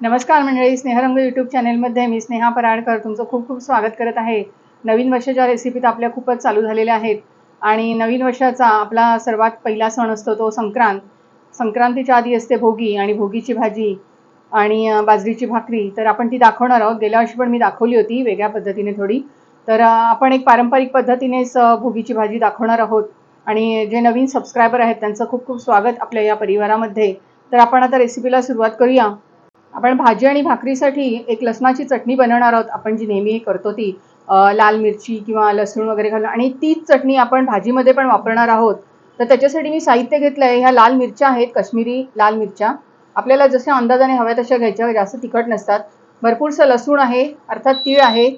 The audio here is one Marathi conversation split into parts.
नमस्कार मंडळी, स्नेहरंग यूट्यूब चॅनेलमध्ये मी स्नेहा पराडकर तुमचं खूप खूप स्वागत करत आहे। नवीन वर्षाच्या रेसिपीत आपल्या खूपच चालू झालेल्या आहेत आणि नवीन वर्षाचा आपला सर्वात पहिला सण असतो तो संक्रांत। संक्रांतीच्या आधी असते भोगी आणि भोगीची भाजी आणि बाजरीची भाकरी। तर आपण ती दाखवणार आहोत। गेल्या वर्षी पण मी दाखवली होती वेगळ्या पद्धतीने थोडी। तर आपण एक पारंपरिक पद्धतीनेच भोगीची भाजी दाखवणार आहोत आणि जे नवीन सबस्क्रायबर आहेत त्यांचं खूप खूप स्वागत आपल्या या परिवारामध्ये। तर आपण आता रेसिपीला सुरुवात करूया। आपण भाजी आणि भाकरीसाठी एक लसणाची चटणी बनवणार आहोत, आपण जी नेहमी करतो ती लाल मिरची किंवा लसूण वगैरे घालून, आणि तीच चटणी आपण भाजीमध्ये पण वापरणार आहोत। तर त्याच्यासाठी मी साहित्य घेतलं आहे। ह्या लाल मिरच्या आहेत, काश्मीरी लाल मिरच्या। आपल्याला जशा अंदाजाने हव्या तशा घ्यायच्या, जास्त तिखट नसतात। भरपूरसं लसूण आहे, अर्थात तीळ आहे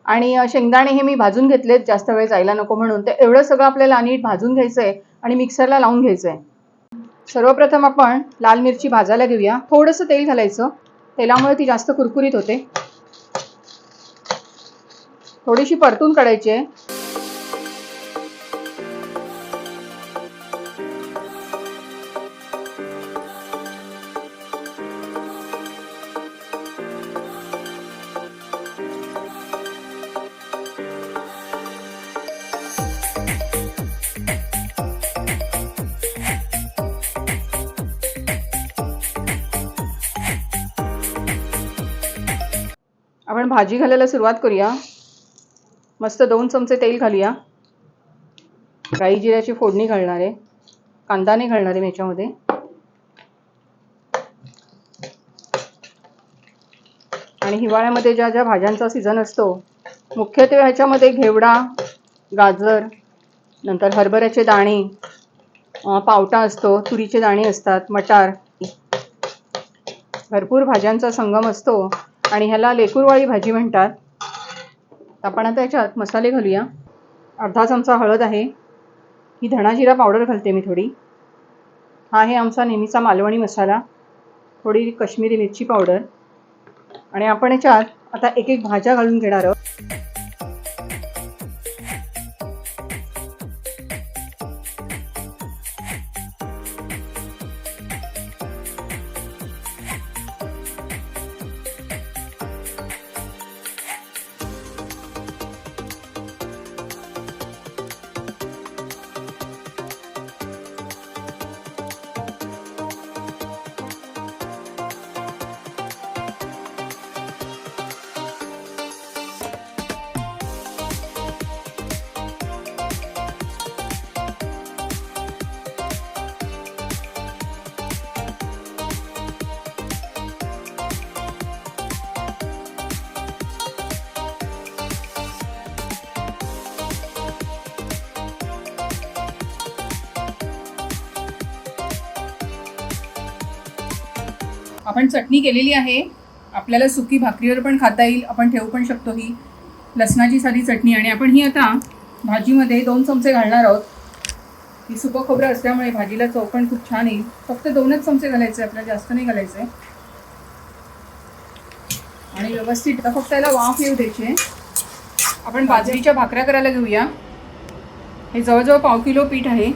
आणि शेंगदाणे हे मी भाजून घेतलेत जास्त वेळ जायला नको म्हणून। तर एवढं सगळं आपल्याला नीट भाजून घ्यायचं आहे आणि मिक्सरला लावून घ्यायचं आहे। सर्वप्रथम आपण लाल मिरची भाजायला घेऊया। थोडंसं तेल घालायचं, तेलामुळे ती जास्त कुरकुरीत होते। थोडीशी परतून काढायची आहे। आपण भाजी घालायला सुरुवात करूया। मस्त 2 चमचे तेल घालूया। राई जिऱ्याची फोडणी घालणार आहे, कांदा नाही घालणार आहे मी याच्यामध्ये। आणि हिवाळ्यामध्ये ज्या ज्या भाज्यांचा सीझन असतो, मुख्यत्वे ह्याच्यामध्ये घेवडा, गाजर, नंतर हरभऱ्याचे दाणे, पावटा असतो, तुरीचे दाणे असतात, मटार, भरपूर भाज्यांचा संगम असतो आणि ह्याला लेकुरवाळी भाजी म्हणतात। आपण आता याच्यात मसाले घालूया। अर्धा चमचा हळद आहे, ही धणा जिरा पावडर घालते मी थोडी। हा आहे आमचा नेहमीचा मालवणी मसाला, थोडी काश्मीरी मिरची पावडर। आणि आपण याच्यात आता एक एक भाज्या घालून घेणार आहोत। आपण चटणी केलेली आहे, आपल्याला सुकी भाकरीवर पण खाता येईल, आपण ठेवू पण शकतो ही लसणाची साधी चटणी। आणि आपण ही आता भाजीमध्ये 2 चमचे घालणार आहोत। ही सुकं खोबरं असल्यामुळे भाजीला चव पण खूप छान येईल। फक्त 2च चमचे घालायचे, आपल्याला जास्त नाही घालायचे। आणि व्यवस्थित फक्त याला वाफ येऊ द्यायची। आपण बाजरीच्या भाकऱ्या करायला घेऊया। हे जवळजवळ पाव किलो पीठ आहे।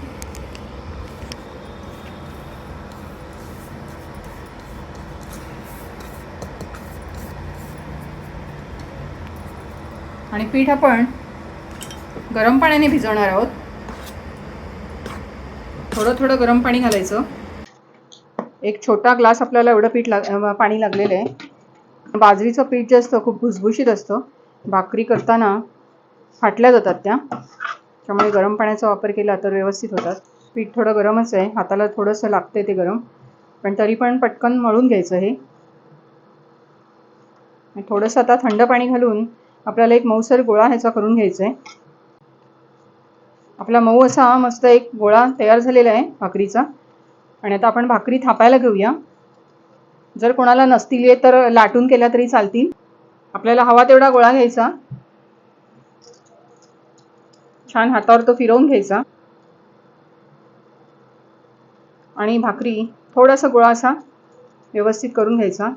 आणि पीठ आपण गरम पाण्याने भिजवणार आहोत। थोडं थोडं गरम पाणी घालायचं। एक छोटा ग्लास आपल्याला एवढं पाणी लागलेलं आहे। बाजरीचं पीठ जे असतं खूप भुसभुशीत असतं, भाकरी करताना फाटल्या जातात त्या, त्यामुळे गरम पाण्याचा वापर केला तर व्यवस्थित होतात। पीठ थोडं गरमच आहे, हाताला थोडंसं लागते ते गरम, पण तरी पण पटकन मळून घ्यायचं हे। थोडंसं आता थंड पाणी घालून आपल्याला एक मऊसर गोळा ह्याचा करून घ्यायचा आहे। आपला मऊ असा मस्त एक गोळा तयार झालेला आहे भाकरीचा। आणि आता आपण भाकरी थापायला घेऊया। जर कोणाला नसतील येत तर लाटून केल्या तरी चालतील। आपल्याला हवा तेवढा गोळा घ्यायचा, छान हातावर तो फिरवून घ्यायचा आणि भाकरी थोडासा गोळा असा व्यवस्थित करून घ्यायचा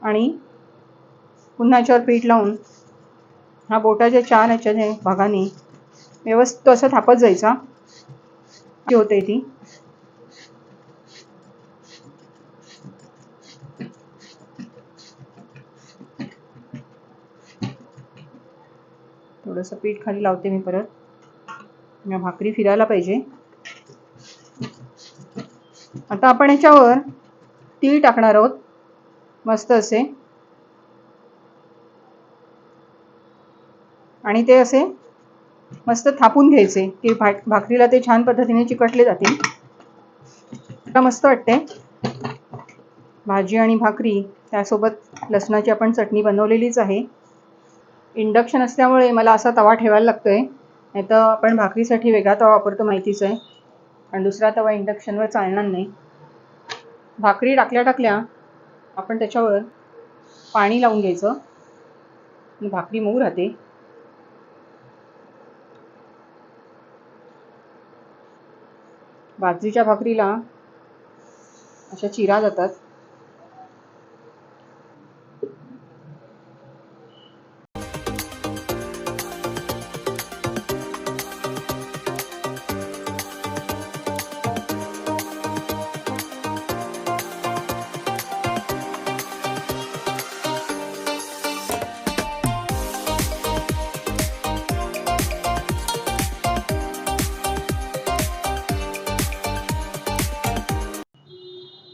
आणि पुन्हा याच्यावर पीठ लावून हा बोटाच्या 4 ह्याच्या भागाने व्यवस्थित असं थापत जायचा। होते ती. थोडंसं पीठ खाली लावते मी परत. या भाकरी फिरायला पाहिजे. आता आपण याच्यावर तीळ टाकणार आहोत मस्त असे, आणि ते असे मस्त थापून घ्यायचे की भाकरीला ते छान पद्धतीने चिकटले जातील. आता मस्त वाटते भाजी आणि भाकरी. त्यासोबत लसणाची आपण चटणी बनवलेलीच आहे. इंडक्शन असल्यामुळे मला असा तवा ठेवायला लागतोय, नाही तर आपण भाकरीसाठी वेगळा तवा वापरतो माहितीच आहे, आणि दुसरा तवा इंडक्शनवर चालणार नाही. भाकरी टाकल्या टाकल्या आपण त्याच्यावर पाणी लावून घ्यायचं आणि भाकरी मऊ राहते. बाजरीच्या भाकरीला अशा चिरा जातात.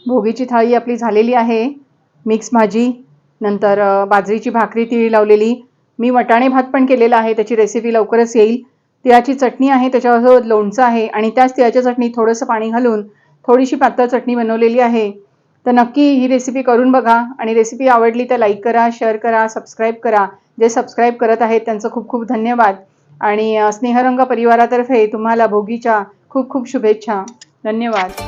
भोगीची थाळी आपली झालेली आहे. मिक्स भाजी, नंतर बाजरीची भाकरी तिळी लावलेली. मी वटाणे भात पण केलेला आहे, त्याची रेसिपी लवकरच येईल. तिळाची चटणी आहे, त्याच्यासोबत लोणचं आहे, आणि त्याच तिळाच्या चटणीत थोडंसं पाणी घालून थोडीशी पातळ चटणी बनवलेली आहे. तर नक्की ही रेसिपी करून बघा, आणि रेसिपी आवडली तर लाईक करा, शेअर करा, सबस्क्राईब करा. जे सबस्क्राईब करत आहेत त्यांचं खूप खूप धन्यवाद. आणि स्नेहरंग परिवारातर्फे तुम्हाला भोगीच्या खूप खूप शुभेच्छा. धन्यवाद.